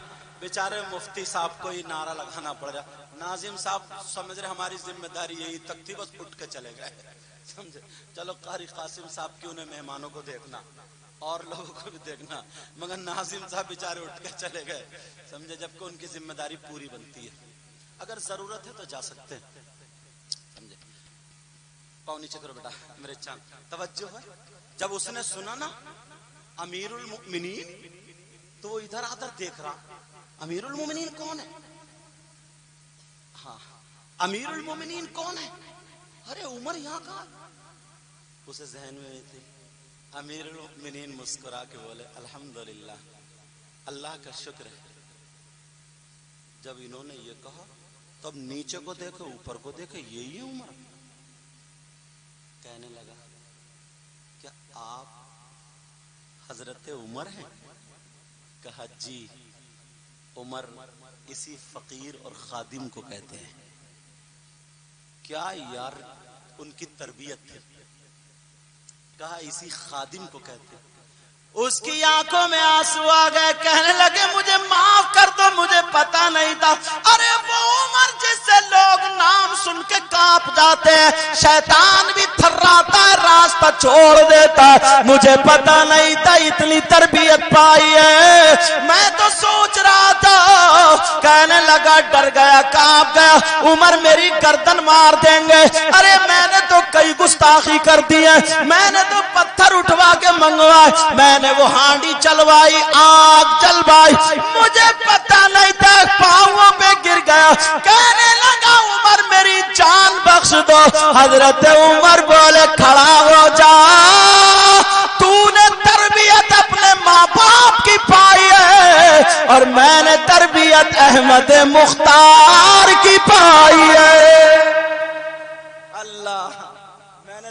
بیچارے مفتی صاحب کو ہی نعرہ لگانا پڑ رہا. ناظم صاحب سمجھ رہے ہماری ذمہ داری یہی تک تھی, بس اٹھ کے چلے گئے, سمجھے. چلو قاری قاسم صاحب کی انہیں مہمانوں کو دیکھنا اور لوگوں کو بھی دیکھنا, مگر ناظم صاحب بیچارے اٹھ کے چلے گئے, سمجھے, جبکہ ان کی ذمہ داری پوری بنتی ہے. اگر ضرورت ہے تو جا سکتے ہیں, سمجھے. پاؤں نیچے کرو بیٹا میرے چاند, توجہ ہے. جب اس نے سنا نا امیر المؤمنین تو وہ ادھر ادھر دیکھ رہا, امیر المؤمنین کون ہے؟ ہاں امیر المؤمنین کون ہے؟ ارے عمر یہاں کا. اسے ذہن میں تھی. امیر المؤمنین مسکرا کے بولے الحمدللہ, اللہ کا شکر ہے. جب انہوں نے یہ کہا تو اب نیچے کو دیکھو اوپر کو دیکھو, یہی ہے عمر. کہنے لگا کیا آپ حضرت عمر ہیں؟ کہا جی. عمر اسی فقیر اور خادم کو کہتے ہیں. کیا یار ان کی تربیت تھی. کہا اسی خادم کو کہتے ہیں. اس کی آنکھوں میں آنسو آ گئے, کہنے لگے مجھے معاف کر دو, مجھے پتا نہیں تھا. ارے وہ عمر جس سے لوگ نام سن کے کانپ جاتے ہیں, شیطان بھی تھراتا ہے, راستہ چھوڑ دیتا ہے, مجھے پتا نہیں تھا اتنی تربیت پائی ہے. میں تو سوچ رہا تھا. کہنے لگا ڈر گیا, کانپ گیا, عمر میری گردن مار دیں گے. ارے میں نے تو کئی گستاخی کر دی ہے, میں نے تو پتھر اٹھوا کے منگوائے, میں نے وہ ہانڈی چلوائی, آگ چلوائی, مجھے پتا نہیں تھا, پاؤں پہ گر گیا. کہنے لگا عمر میری جان بخش دو. حضرت عمر بولے کھڑا ہو جا, تو نے تربیت اپنے ماں باپ کی پائی ہے اور میں نے تربیت احمد مختار کی پائی ہے. اللہ, میں نے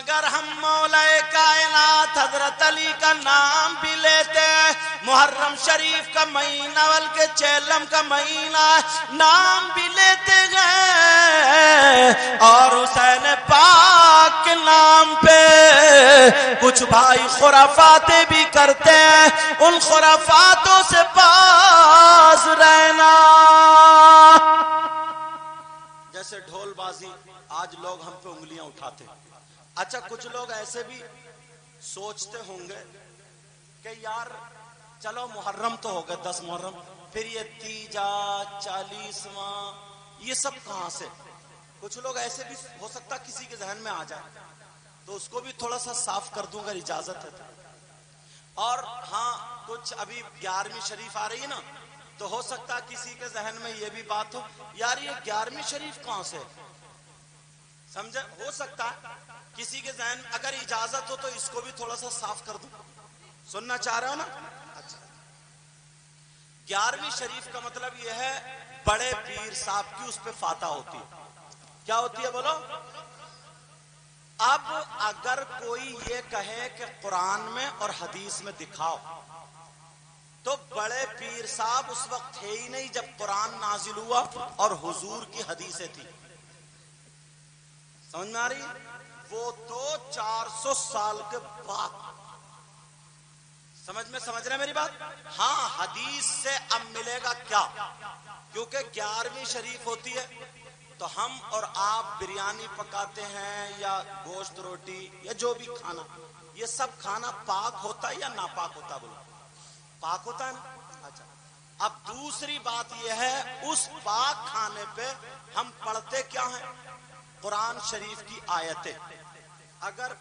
مگر ہم مولا کائنات حضرت علی کا نام بھی لیتے ہیں. محرم شریف کا مہینہ بلکہ چیلم کا مہینہ نام بھی لیتے گئے اور حسین پاک کے نام پہ کچھ بھائی خرافاتیں بھی کرتے ہیں. ان خرافاتوں سے باز رہنا. جیسے ڈھول بازی آج لوگ ہم پہ انگلیاں اٹھاتے. اچھا کچھ لوگ ایسے بھی سوچتے ہوں گے کہ یار چلو محرم تو ہو گئے 10 محرم, پھر یہ تیجا 40واں یہ سب کہاں سے. کچھ لوگ ایسے بھی ہو سکتا کسی کے ذہن میں آ جائے تو اس کو بھی تھوڑا سا صاف کر دوں اگر اجازت ہے. اور ہاں کچھ ابھی 11ویں شریف آ رہی ہے نا, تو ہو سکتا کسی کے ذہن میں یہ بھی بات ہو یار یہ 11ویں شریف کہاں سے, سمجھے. ہو سکتا ہے کسی کے ذہن میں, اگر اجازت ہو تو اس کو بھی تھوڑا سا صاف کر دوں. سننا چاہ رہے ہو نا. اچھا 11ویں شریف کا مطلب یہ ہے بڑے پیر صاحب کی اس پہ فاتح ہوتی ہے. کیا ہوتی ہے بولو. اب اگر کوئی یہ کہے کہ قرآن میں اور حدیث میں دکھاؤ, تو بڑے پیر صاحب اس وقت تھے ہی نہیں جب قرآن نازل ہوا اور حضور کی حدیثیں تھی. سمجھ میں آ رہی. وہ تو 400 سال کے بعد. سمجھ رہے میری بات. ہاں حدیث سے اب ملے گا کیا, کیونکہ 11ویں شریف ہوتی ہے تو ہم اور آپ بریانی پکاتے ہیں یا گوشت روٹی یا جو بھی کھانا, یہ سب کھانا پاک ہوتا ہے یا ناپاک ہوتا ہے. بولو پاک ہوتا ہے نا. اچھا اب دوسری بات یہ ہے اس پاک کھانے پہ ہم پڑھتے کیا ہیں, قرآن شریف کی آیتیں. اگر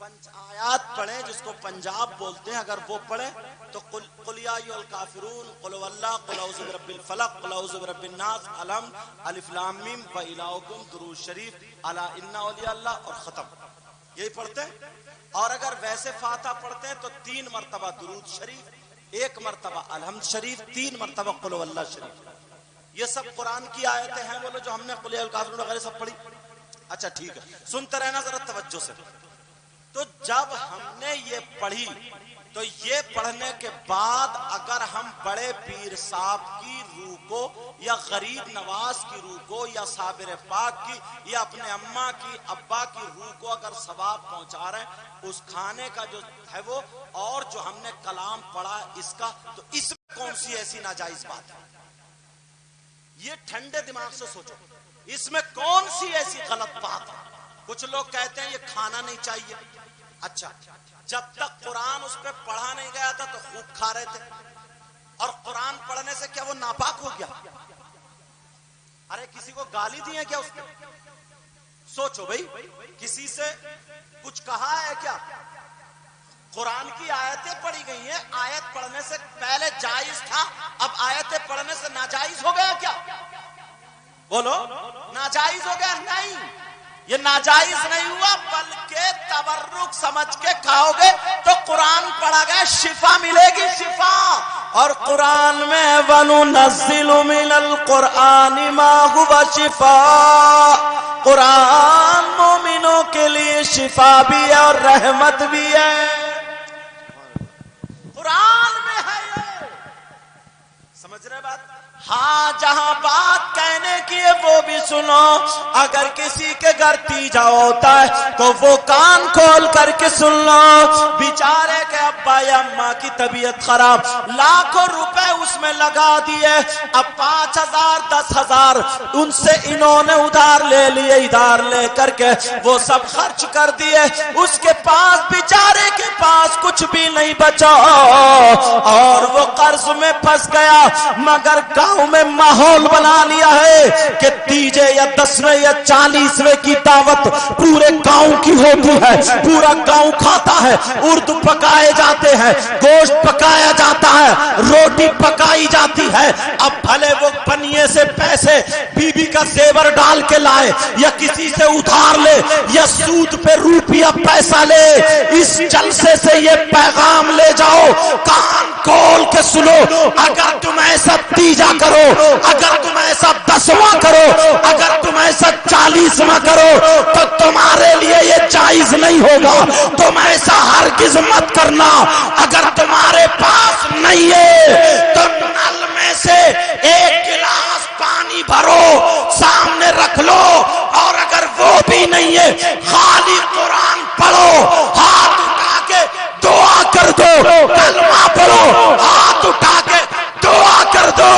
آیات پڑھیں جس کو پنجاب بولتے ہیں, اگر وہ پڑھیں تو قل یا ایھا الکافرون, قل هو اللہ, قل اعوذ برب الفلق, قل اعوذ برب الناس, علم, الف لام میم و الہکم درود شریف, الا ان اولیاء اللہ, اور ختم. یہی پڑھتے ہیں. اور اگر ویسے فاتحہ پڑھتے ہیں تو 3 مرتبہ درود شریف, 1 مرتبہ الحمد شریف, 3 مرتبہ قل هو اللہ شریف. یہ سب قرآن کی آیتیں ہیں بولو جو ہم نے قل یا الکافرون وغیرہ سب پڑھی. اچھا ٹھیک ہے, سنتے رہنا ذرا توجہ سے. تو جب ہم نے یہ پڑھی تو یہ پڑھنے کے بعد اگر ہم بڑے پیر صاحب کی روح کو یا غریب نواز کی روح کو یا صابر پاک کی یا اپنے اماں کی ابا کی روح کو اگر ثواب پہنچا رہے ہیں اس کھانے کا جو ہے وہ, اور جو ہم نے کلام پڑھا اس کا, تو اس میں کون سی ایسی ناجائز بات ہے. یہ ٹھنڈے دماغ سے سوچو, اس میں کون سی ایسی غلط بات ہے. کچھ لوگ کہتے ہیں یہ کھانا نہیں چاہیے. اچھا جب تک قرآن اس پہ پڑھا نہیں گیا تھا تو خوب کھا رہے تھے, اور قرآن پڑھنے سے کیا وہ ناپاک ہو گیا؟ ارے کسی کو گالی دی ہے کیا اس پہ؟ سوچو بھائی, کسی سے کچھ کہا ہے کیا؟ قرآن کی آیتیں پڑھی گئی ہیں, آیت پڑھنے سے پہلے جائز تھا, اب آیتیں پڑھنے سے ناجائز ہو گیا کیا؟ بولو ناجائز ہو گیا؟ نہیں, یہ ناجائز نہیں ہوا بلکہ تبرک سمجھ کے کھاؤ گے تو قرآن پڑھا گیا شفا ملے گی, شفا. اور قرآن میں وَنُنَزِّلُ مِنَ الْقُرْآنِ مَا هُوَ شِفَاءٌ, قرآن مومنوں کے لیے شفا بھی ہے اور رحمت بھی ہے. قرآن میں ہے یہ. سمجھ رہے بات؟ ہاں جہاں بات کہنے کی ہے وہ بھی سنو. اگر کسی کے گھر تیجا ہوتا ہے تو وہ کان کھول کر کے سن لو. بیچارے کے ابا یا اماں کی طبیعت خراب, لاکھوں روپے اس میں لگا دیے, اب 5,000 10,000 ان سے انہوں نے ادھار لے لیے, ادھار لے کر کے وہ سب خرچ کر دیے. اس کے پاس بیچارے کے پاس کچھ بھی نہیں بچا اور وہ قرض میں پھنس گیا. مگر گاؤں میں ماحول بنا لیا ہے کہ تیجے یا 10ویں یا 40ویں کی دعوت پورے گاؤں کی ہوتی ہے, پورا گاؤں کھاتا ہے, اردو پکائے جاتے ہیں, گوشت پکایا جاتا ہے, روٹی پکائی جاتی ہے. اب بھلے وہ پنیے سے پیسے بیوی کا زیور ڈال کے لائے یا کسی سے ادھار لے یا سود پہ روپیہ پیسہ لے, اس جلسے سے یہ پیغام لے جاؤ, کان کھول کے سنو. اگر تم ایسا تیجا کرو, اگر تم ایسا 10واں کرو, اگر تم ایسا 40واں کرو تو تمہارے لیے یہ جائز ہوگا. تم ایسا ہرگز مت کرنا. اگر تمہارے پاس نہیں ہے تو نل میں سے ایک گلاس پانی بھرو, سامنے رکھ لو, اور اگر وہ بھی نہیں ہے خالی قرآن پڑھو, ہاتھ اٹھا کے دعا کر دو, کلمہ پڑھو, ہاتھ اٹھا کے دعا کر دو.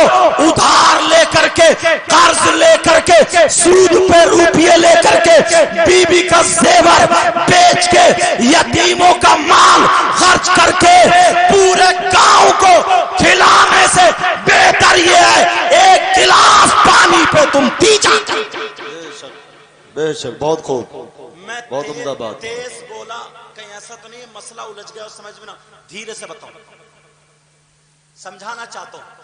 ادھار لے کر کے, قرض لے کر کے, سود پہ روپیے لے کر کے, بیوی کا زیور بیچ کے, یتیموں کا مال خرچ کر کے پورے گاؤں کو کھلانے سے بہتر یہ ہے ایک گلاس پانی پہ تم پی جاتے. بے شک, بہت خوب, میں بہت عمدہ بات. تیز بولا, کہیں ایسا تو نہیں مسئلہ الجھ گیا سمجھ میں نہ, دھیرے سے بتاؤں, سمجھانا چاہتا ہوں.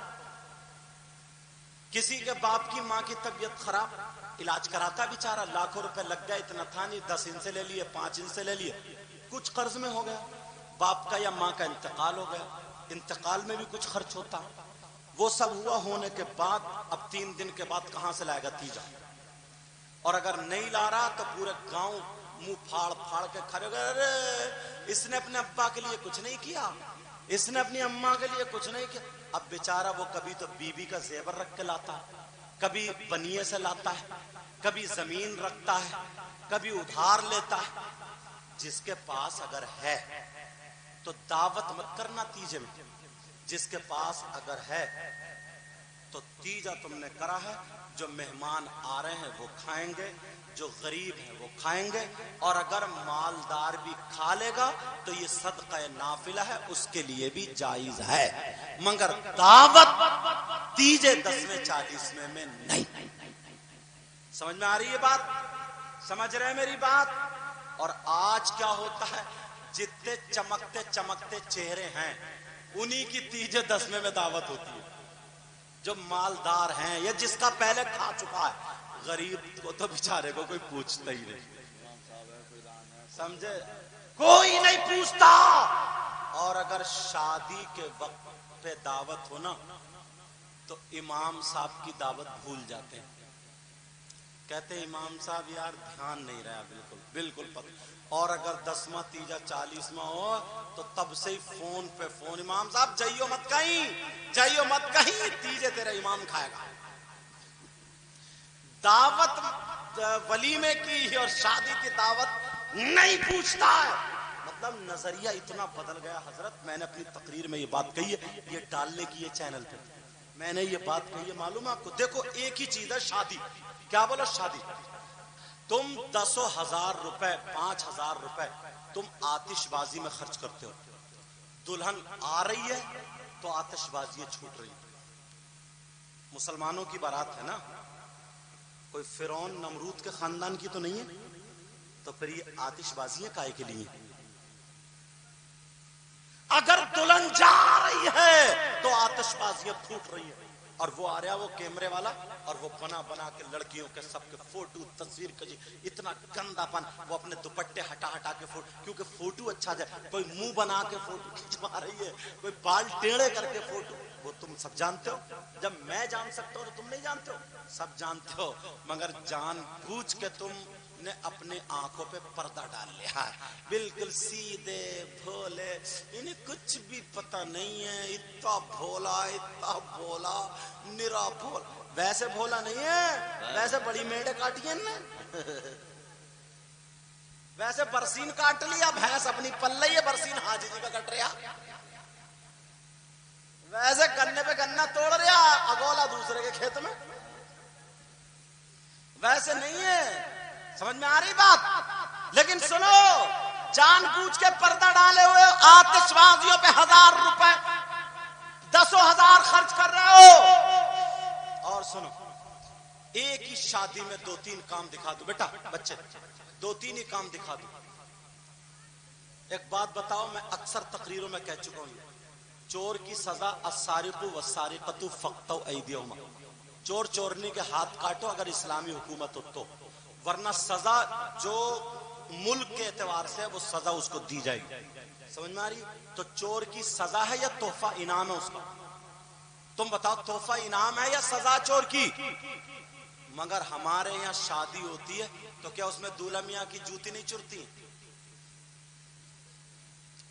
کسی کے باپ کی ماں کی طبیعت خراب, علاج کراتا بیچارہ, لاکھوں روپے لگ گئے, اتنا تھا نہیں, 10 ان سے لے لیے, 5 ان سے لے لیے, کچھ قرض میں ہو گیا, باپ کا یا ماں کا انتقال ہو گیا, انتقال میں بھی کچھ خرچ ہوتا. وہ سب ہوا ہونے کے بعد اب 3 دن کے بعد کہاں سے لائے گا تیجا, اور اگر نہیں لا رہا تو پورے گاؤں منہ پھاڑ پھاڑ کے کھڑے ہو گئے, ارے اس نے اپنے ابا کے لیے کچھ نہیں کیا, اس نے اپنی اماں کے لیے کچھ نہیں کیا. اب بیچارہ وہ کبھی تو بیوی کا زیور رکھ کے لاتا ہے, کبھی بنیے سے لاتا ہے, کبھی زمین رکھتا ہے, کبھی ادھار لیتا ہے. جس کے پاس اگر ہے تو دعوت مت کرنا تیجے میں, جس کے پاس اگر ہے تو تیجا تم نے کرا ہے. جو مہمان آ رہے ہیں وہ کھائیں گے, جو غریب ہیں وہ کھائیں گے, اور اگر مالدار بھی کھا لے گا تو یہ صدقہ نافلہ ہے, اس کے لیے بھی جائز ہے, مگر دعوت تیجے 10ویں 40ویں میں نہیں. سمجھ میں آ رہی ہے بات, سمجھ رہے ہیں میری بات. اور آج کیا ہوتا ہے, جتنے چمکتے چمکتے چہرے ہیں انہی کی تیجے 10ویں میں دعوت ہوتی ہے. جو مالدار ہیں یا جس کا پہلے کھا چکا ہے, غریب کو تو بیچارے کو کوئی پوچھتا ہی نہیں, سمجھے, کوئی نہیں پوچھتا. اور اگر شادی کے وقت پہ دعوت ہو نا تو امام صاحب کی دعوت بھول جاتے ہیں, کہتے ہیں امام صاحب یار دھیان نہیں رہا, بالکل بالکل پتہ. اور اگر 10واں تیجا 40واں ہو تو تب سے ہی فون پہ فون, امام صاحب جائیو مت کہیں, جائیو مت کہیں, تیجے تیرا امام کھائے گا. دعوت ولیمے کی اور شادی کی دعوت نہیں پوچھتا ہے. مطلب نظریہ اتنا بدل گیا حضرت. میں نے اپنی تقریر میں یہ بات کہی ہے, یہ ڈالنے کی یہ چینل پہ میں نے یہ بات کہی ہے, معلوم ہے آپ کو. دیکھو ایک ہی چیز ہے شادی, کیا بولو شادی, تم 10,000 روپے 5,000 روپے تم آتش بازی میں خرچ کرتے ہو, دلہن آ رہی ہے تو آتش بازی چھوٹ رہی. مسلمانوں کی بارات ہے نا, کوئی فرعون نمرود کے خاندان کی تو نہیں ہے, تو پھر یہ آتش بازیاں کائے کے لیے. اگر دلہن جا رہی ہے تو آتش بازیاں پھوٹ رہی ہے, اور وہ آ رہا وہ کیمرے والا, اور وہ بنا بنا کے لڑکیوں کے سب کے فوٹو تصویر کجی, اتنا گندا پن, وہ اپنے دوپٹے ہٹا ہٹا کے فوٹو, کیونکہ فوٹو اچھا جائے. کوئی منہ بنا کے فوٹو کھینچوا رہی ہے, کوئی بال ٹیڑے کر کے فوٹو. وہ تم سب جانتے ہو, جب میں جان سکتا ہوں تو تم نہیں جانتے ہو, سب جانتے ہو. مگر جان بوجھ کے تم نے اپنے آنکھوں پہ پردہ ڈال لیا ہے, بالکل سیدھے بھولے, انہیں کچھ بھی پتہ نہیں ہے. اتنا بھولا, اتنا بھولا, نرا بھولا. ویسے بھولا نہیں ہے, ویسے بڑی میڑے کاٹی ہیں نا, ویسے برسین کاٹ لیا, بھینس اپنی پل رہی ہے, برسین حاجی جی کا کٹ رہا. ویسے گنے پہ گنا توڑ رہا, اگولا دوسرے کے کھیت میں. ویسے نہیں ہے, سمجھ میں آ رہی بات. لیکن سنو, جان بوجھ کے پردہ ڈالے ہوئے آتش بازیوں پہ 1,000 روپے 10,000 خرچ کر رہے ہو. اور سنو, ایک ہی شادی میں 2-3 کام دکھا دو بیٹا, بچے 2-3 ہی کام دکھا دو. ایک بات بتاؤ, میں اکثر تقریروں میں کہہ چکا ہوں, چور کی سزا السارق والسارقۃ فاقطعوا ایدیہما, چور چورنی کے ہاتھ کاٹو اگر اسلامی حکومت ہو تو, ورنہ سزا جو ملک کے اعتبار سے وہ سزا اس کو دی جائے گی. سمجھ میں آ رہی. تو چور کی سزا ہے یا تحفہ انعام ہے اس کا, تم بتاؤ, تحفہ انعام ہے یا سزا چور کی. مگر ہمارے یہاں شادی ہوتی ہے تو کیا اس میں دولہا میاں کی جوتی نہیں چرتی,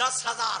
10,000।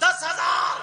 10,000।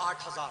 8,000।